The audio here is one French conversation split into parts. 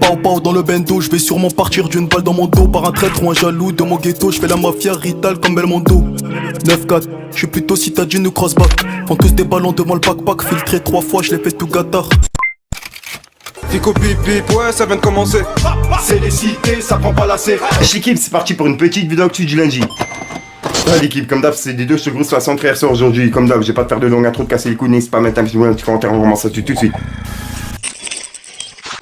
Pau pau dans le bendo, je vais sûrement partir d'une balle dans mon dos. Par un traître ou un jaloux de mon ghetto, je fais la mafia Rital comme Belmondo. 9-4, je suis plutôt citadine ou crossback. Font tous des ballons devant le backpack, filtré 3 fois, je les fais tout gattard. Fico pip pip, ouais ça vient de commencer. C'est les cités, ça prend pas la C. L'équipe, c'est parti pour une petite vidéo actu du lundi. Ouais, l'équipe, comme d'hab, c'est des deux cheveux sur la centre sur aujourd'hui. Comme d'hab, j'ai pas de faire de longue intro, de casser les couilles, n'hésite pas à mettre un petit commentaire, on commence ça tout de suite.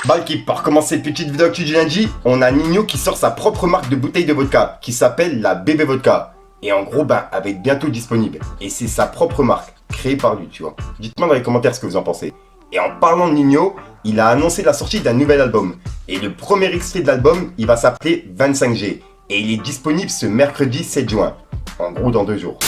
Bah l'équipe, pour commencer cette petite vidéo actu du lundi, on a Nino qui sort sa propre marque de bouteille de vodka, qui s'appelle la Bébé Vodka. Et en gros, bah, elle va être bientôt disponible. Et c'est sa propre marque, créée par lui, tu vois. Dites-moi dans les commentaires ce que vous en pensez. Et en parlant de Nino, il a annoncé la sortie d'un nouvel album. Et le premier extrait de l'album, il va s'appeler 25G. Et il est disponible ce mercredi 7 juin. En gros, dans 2 jours.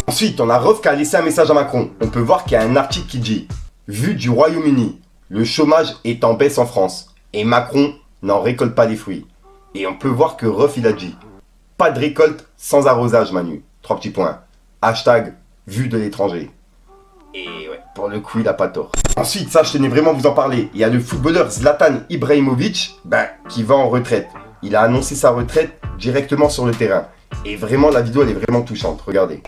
Ensuite, on a Rof qui a laissé un message à Macron. On peut voir qu'il y a un article qui dit « Vu du Royaume-Uni, le chômage est en baisse en France et Macron n'en récolte pas les fruits. » Et on peut voir que Rof il a dit « Pas de récolte sans arrosage Manu. » 3 petits points. Hashtag vu de l'étranger. Et ouais, pour le coup, il a pas tort. Ensuite, ça, je tenais vraiment à vous en parler. Il y a le footballeur Zlatan Ibrahimovic qui va en retraite. Il a annoncé sa retraite directement sur le terrain. Et vraiment, la vidéo, elle est vraiment touchante. Regardez.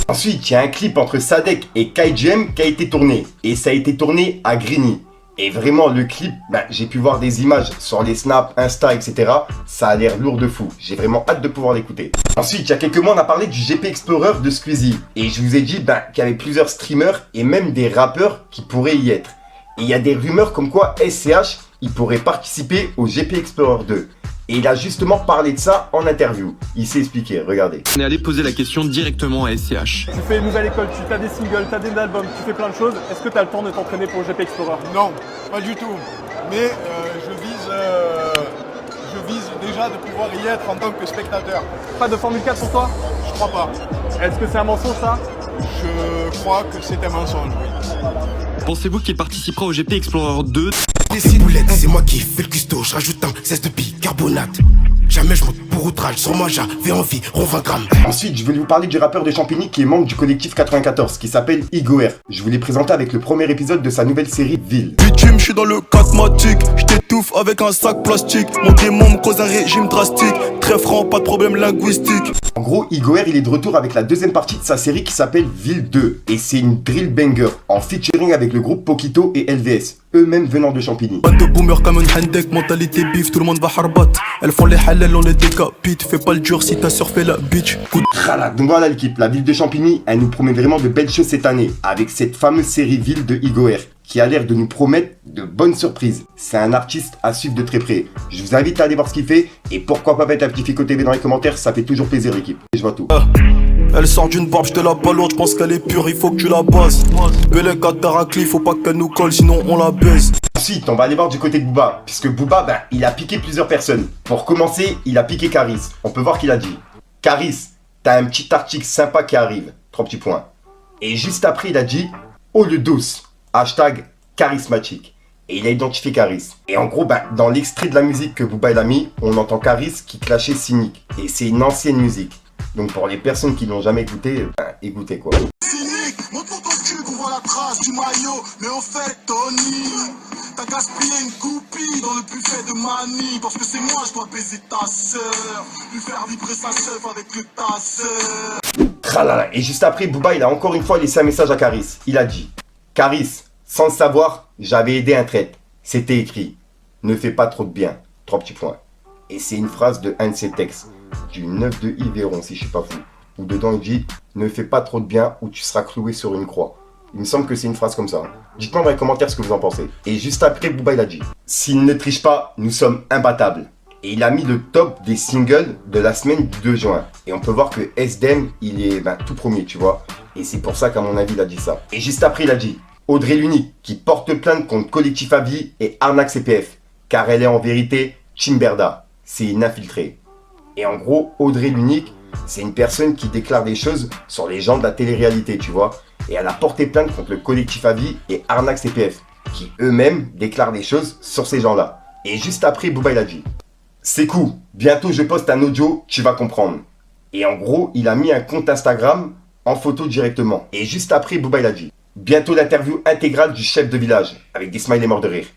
Ensuite, il y a un clip entre Sadek et KGM qui a été tourné. Et ça a été tourné à Grigny. Et vraiment, le clip, j'ai pu voir des images sur les snaps, Insta, etc. Ça a l'air lourd de fou. J'ai vraiment hâte de pouvoir l'écouter. Ensuite, il y a quelques mois, on a parlé du GP Explorer de Squeezie. Et je vous ai dit qu'il y avait plusieurs streamers et même des rappeurs qui pourraient y être. Et il y a des rumeurs comme quoi SCH, il pourrait participer au GP Explorer 2. Et il a justement parlé de ça en interview. Il s'est expliqué, regardez. On est allé poser la question directement à SCH. Tu fais une nouvelle école, tu as des singles, tu as des albums, tu fais plein de choses. Est-ce que tu as le temps de t'entraîner pour le GP Explorer? Non, pas du tout. Mais je vise déjà de pouvoir y être en tant que spectateur. Pas de Formule 4 pour toi? Je crois pas. Est-ce que c'est un mensonge ça? Je crois que c'est un mensonge, oui. Pensez-vous qu'il participera au GP Explorer 2? Des boulettes, c'est moi qui fais le cuistot, je rajoute un cesse de bicarbonate. Jamais je monte pour outrage, sur moi j'avais envie, rond 20 grammes. Ensuite, je voulais vous parler du rappeur de Champigny qui est membre du collectif 94, qui s'appelle Igoer. Je vous l'ai présenté avec le premier épisode de sa nouvelle série Ville. Bitume, je suis dans le 4matic, je t'étouffe avec un sac plastique. Mon démon me cause un régime drastique, très franc, pas de problème linguistique. En gros, Igoer, il est de retour avec la deuxième partie de sa série qui s'appelle Ville 2. Et c'est une drill banger, en featuring avec le groupe Pokito et LVS, eux-mêmes venant de Champigny. Bande de boomers comme un handek, mentalité bif, tout le monde va harbat. Elles font les halal, on les décapite, fais pas le dur si t'as surfé la bitch. Donc voilà l'équipe, la ville de Champigny, elle nous promet vraiment de belles choses cette année, avec cette fameuse série Ville de Igoer, qui a l'air de nous promettre de bonnes surprises. C'est un artiste à suivre de très près. Je vous invite à aller voir ce qu'il fait, et pourquoi pas mettre un petit Fico TV dans les commentaires, ça fait toujours plaisir l'équipe. Je vois tout. Elle sort d'une barbe, je te la balourde, je pense qu'elle est pure, il faut que tu la bases. Belle Kataracli, faut pas qu'elle nous colle, sinon on la baise. Ensuite, on va aller voir du côté de Booba, puisque Booba, il a piqué plusieurs personnes. Pour commencer, il a piqué Caris. On peut voir qu'il a dit « Caris, t'as un petit article sympa qui arrive. » 3 petits points. Et juste après, il a dit « Oh le douce, hashtag charismatique. » Et il a identifié Caris. Et en gros, dans l'extrait de la musique que Booba il a mis, on entend Caris qui clashait cynique. Et c'est une ancienne musique. Donc pour les personnes qui l'ont jamais écouté, écoutez quoi. Cynique, montre ton cul qu'on voit la trace du maillot. Mais au fait, Tony, t'as gaspillé une goupille dans le buffet de Mani. Parce que c'est moi, je dois baiser ta sœur. Lui faire vibrer sa sœur avec le tasseur. Tralala. Et juste après, Booba il a encore une fois laissé un message à Caris. Il a dit « Caris, sans le savoir, j'avais aidé un traître. C'était écrit. Ne fais pas trop de bien. » 3 petits points. Et c'est une phrase de un de ses textes. Du 9 de Yveron, si je suis pas fou. Où dedans il dit « Ne fais pas trop de bien ou tu seras cloué sur une croix ». Il me semble que c'est une phrase comme ça. Dites-moi dans les commentaires ce que vous en pensez. Et juste après, Booba il a dit « S'il ne triche pas, nous sommes imbattables. Et il a mis le top des singles de la semaine du 2 juin. Et on peut voir que SDM, il est tout premier, tu vois. Et c'est pour ça qu'à mon avis, il a dit ça. Et juste après, il a dit Audrey l'Unique qui porte plainte contre Collectif Avis et Arnaque CPF. Car elle est en vérité Chimberda. C'est une infiltrée. Et en gros, Audrey l'Unique, c'est une personne qui déclare des choses sur les gens de la télé-réalité, tu vois. Et elle a porté plainte contre le Collectif Avis et Arnaque CPF, qui eux-mêmes déclarent des choses sur ces gens-là. Et juste après, Booba, il a dit c'est cool, bientôt je poste un audio, tu vas comprendre. Et en gros, il a mis un compte Instagram en photo directement. Et juste après, Booba, il a dit bientôt l'interview intégrale du chef de village, avec des smileys morts de rire.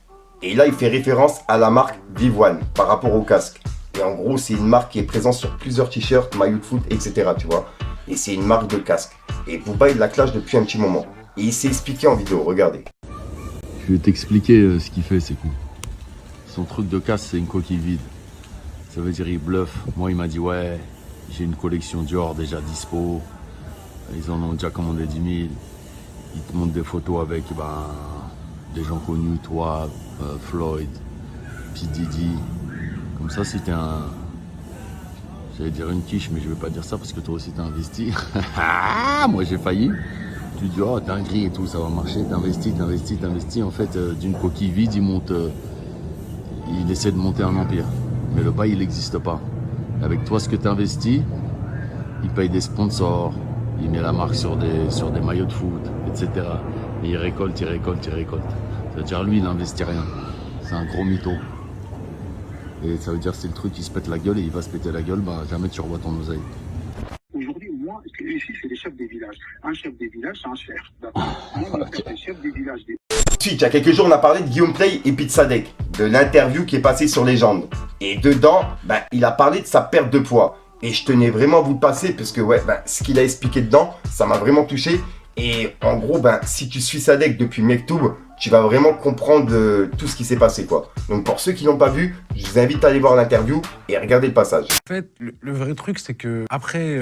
Et là, il fait référence à la marque Vivoine, par rapport au casque. Et en gros, c'est une marque qui est présente sur plusieurs t-shirts, maillots de foot, etc. Tu vois. Et c'est une marque de casque. Et Booba, il la clash depuis un petit moment. Et il s'est expliqué en vidéo, regardez. Je vais t'expliquer ce qu'il fait, c'est cool. Son truc de casque, c'est une coquille vide. Ça veut dire il bluffe. Moi, il m'a dit ouais, j'ai une collection Dior déjà dispo. Ils en ont déjà commandé 10 000. Ils te montrent des photos avec des gens connus, toi, Floyd, P. Diddy. Comme ça, si t'es un... J'allais dire une quiche, mais je vais pas dire ça parce que toi aussi t'as investi. Moi, j'ai failli. Tu dis, oh, dinguerie et tout, ça va marcher. T'investis. En fait, d'une coquille vide, il essaie de monter un empire. Mais le bail, il n'existe pas. Avec toi, ce que tu investis, il paye des sponsors, il met la marque sur des maillots de foot, etc. Et il récolte. C'est-à-dire, lui, il n'investit rien. C'est un gros mytho. Et ça veut dire, c'est le truc qui se pète la gueule et il va se péter la gueule, jamais tu revois ton oseille. Aujourd'hui, moi, ici, c'est les chefs des villages. Un chef des villages, c'est un chef. D'accord. Moi, c'est les chefs des villages. Ensuite, il y a quelques jours, on a parlé de Guillaume Play et Pizzadek, de l'interview qui est passée sur Légende. Et dedans, il a parlé de sa perte de poids. Et je tenais vraiment à vous le passer parce que ce qu'il a expliqué dedans, ça m'a vraiment touché. Et en gros, si tu suis Sadek depuis Mektoub, tu vas vraiment comprendre tout ce qui s'est passé, quoi. Donc pour ceux qui l'ont pas vu, je vous invite à aller voir l'interview et regarder le passage. En fait, le vrai truc, c'est que après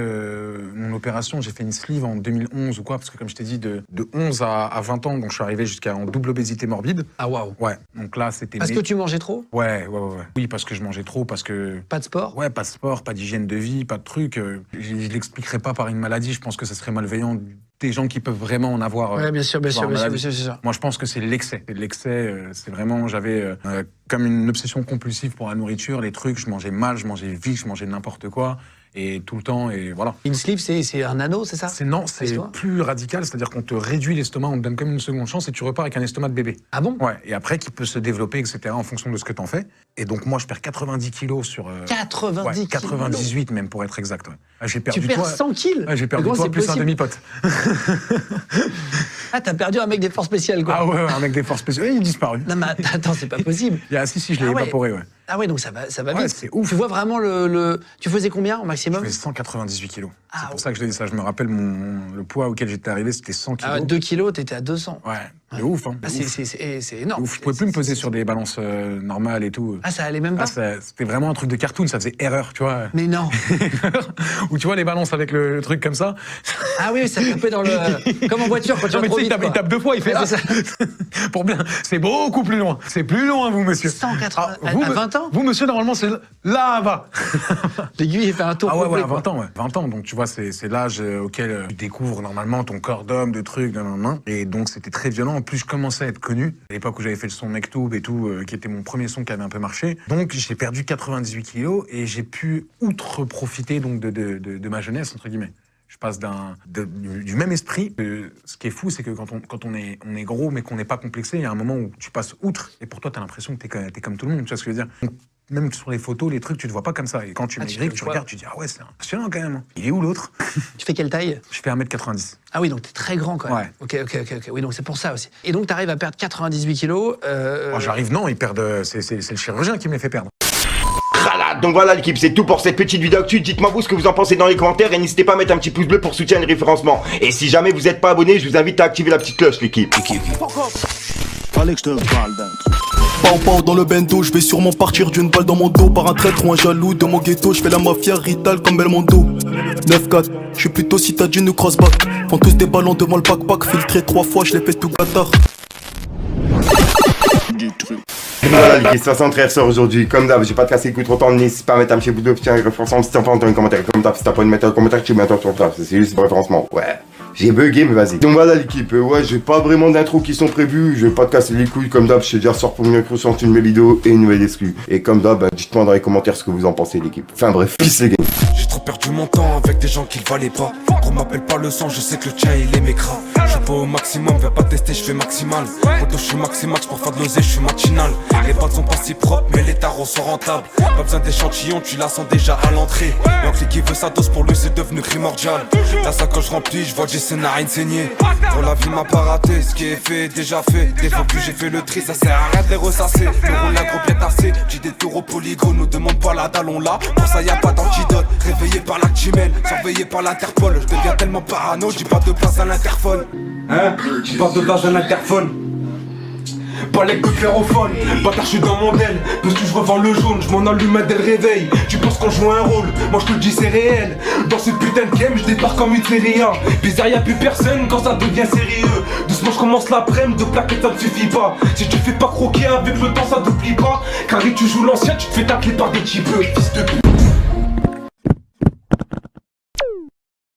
mon opération, j'ai fait une sleeve en 2011 ou quoi, parce que comme je t'ai dit, de 11 à 20 ans, donc je suis arrivé jusqu'en double obésité morbide. Ah waouh. Ouais, donc là, c'était... Parce que tu mangeais trop? Ouais. Oui, parce que je mangeais trop, parce que... Pas de sport? Ouais, pas de sport, pas d'hygiène de vie, pas de truc. Je l'expliquerai pas par une maladie, je pense que ça serait malveillant des gens qui peuvent vraiment en avoir. Ouais, bien sûr. Moi, je pense que c'est l'excès. L'excès, c'est vraiment, j'avais comme une obsession compulsive pour la nourriture, les trucs, je mangeais mal, je mangeais vite, je mangeais n'importe quoi, et tout le temps, et voilà. Une sleeve, c'est un anneau, c'est ça? Non, c'est plus radical, c'est-à-dire qu'on te réduit l'estomac, on te donne comme une seconde chance, et tu repars avec un estomac de bébé. Ah bon? Ouais, et après, qui peut se développer, etc., en fonction de ce que t'en fais. Et donc, moi, je perds 90 kilos sur... 90 kilos 98 même, pour être exact, ouais. J'ai perdu tu perds 100 kilos? J'ai perdu toi plus un demi-pote. Ah, t'as perdu un mec des forces spéciales, quoi. Ah ouais, un mec des forces spéciales. Il est disparu. Non, mais attends, c'est pas possible. Si, je l'ai évaporé, ouais. Ah ouais, donc ça va ouais, vite. C'est ouf. Tu vois vraiment Tu faisais combien au maximum? Je faisais 198 kilos. C'est pour ça que je l'ai dit ça. Je me rappelle le poids auquel j'étais arrivé, c'était 100 kilos. Ah, 2 kilos, t'étais à 200. Ouais, de ouf, hein. C'est énorme. Ouf. Je pouvais plus me peser sur des balances normales et tout. Ah, ça allait même pas? C'était vraiment un truc de cartoon, ça faisait erreur, tu vois. Mais non. Ou tu vois les balances avec le truc comme ça. Ah oui, ça tapait dans le... Comme en voiture, quand tu vas trop vite, il tape 2 fois, il fait ça. Pour bien... C'est beaucoup plus loin. C'est plus loin, vous, monsieur. 180... à 20 ans? Vous, monsieur, normalement, c'est là-bas. L'aiguille, il fait un tour. Ah ouais, 20 ans, ouais. 20 ans, donc tu vois, c'est l'âge auquel tu découvres normalement ton corps d'homme, de trucs, et donc c'était très violent. En plus, je commençais à être connu. À l'époque où j'avais fait le son Mektoub et tout, qui était mon premier son qui avait un peu marché. Donc j'ai perdu 98 kilos et j'ai pu outre-profiter donc de ma jeunesse, entre guillemets. Je passe du même esprit. Ce qui est fou, c'est que quand on est gros, mais qu'on n'est pas complexé, il y a un moment où tu passes outre, et pour toi, t'as l'impression que t'es comme tout le monde, tu vois ce que je veux dire? Donc, même sur les photos, les trucs, tu te vois pas comme ça. Et quand tu maigris, tu regardes, tu dis, ah ouais, c'est impressionnant quand même. Il est où l'autre? Tu fais quelle taille? Je fais 1m90. Ah oui, donc t'es très grand quand même. Ouais. Ok. Oui, donc c'est pour ça aussi. Et donc t'arrives à perdre 98 kilos. J'arrive, non, c'est le chirurgien qui me les fait perdre. Donc voilà l'équipe, c'est tout pour cette petite vidéo actu. Dites-moi vous ce que vous en pensez dans les commentaires et n'hésitez pas à mettre un petit pouce bleu pour soutenir le référencement. Et si jamais vous n'êtes pas abonné, je vous invite à activer la petite cloche l'équipe. Fallait que je te parle d'un truc. Pau dans le bendo, je vais sûrement partir d'une balle dans mon dos. Par un traître ou un jaloux de mon ghetto, je fais la mafia Rital comme Belmondo. 9-4, je suis plutôt citadine ou crossback. Font tous des ballons devant le pack-pack. Filtré 3 fois, je les fais tout Qatar. Du truc. voilà l'équipe 73 sort aujourd'hui. Comme d'hab, j'ai pas de casser le coup trop temps. N'hésite pas à mettre un petit bout de petit référencement si t'as pas entendu un commentaire. Comme d'hab, si t'as pas envie de mettre un commentaire, tu mets un ton ça. C'est juste le référencement. Ouais. J'ai bugué, mais vas-y. Donc voilà l'équipe, ouais, j'ai pas vraiment d'intro qui sont prévus. Je vais pas te casser les couilles comme d'hab. Je sais déjà sort pour mieux sur une de mes vidéos et une nouvelle exclue. Et comme d'hab, dites-moi dans les commentaires ce que vous en pensez l'équipe. Enfin bref, peace les gars. J'ai trop perdu mon temps avec des gens qui le valaient pas. Qu'on m'appelle pas le sang, je sais que le tien il est mécra. Je suis pas au maximum, viens pas tester, je fais maximal. Quand je suis maximax pour faire de l'oser, je suis matinal. Les pattes sont pas si propres, mais les tarots sont rentables. Pas besoin d'échantillons, tu la sens déjà à l'entrée. L'enclé qui veut sa dose pour lui, c'est devenu primordial. La sacoche remplie, je vois Jason à rien saigner. Pour la vie m'a pas raté, ce qui est fait est déjà fait. Des fois que j'ai fait le tri, ça sert à rien de les ressasser. Le roule un gros pied tassé, j'ai des tours au polygone. Nous demande pas la dalle, on l'a. Pour ça y a pas d'antidote. Réveillé par l'actimel, surveillé par l'Interpol. Je deviens tellement parano, j'ai pas de place à l'interphone. Hein? J'ai pas de place à l'interphone. Pas les coups clairophone, bâtard je suis dans mon aile. Parce que je revends le jaune, je m'en allume dès le réveil. Tu penses qu'on joue un rôle, moi je te le dis c'est réel. Dans ce putain de game, je débarque comme une série A. Bizarre y'a plus personne quand ça devient sérieux. Doucement je commence l'après-midi, de plaquer ça ne suffit pas. Si tu fais pas croquer avec le temps ça t'oublie pas. Car tu joues l'ancien, tu te fais tacler par des types, fils de pute.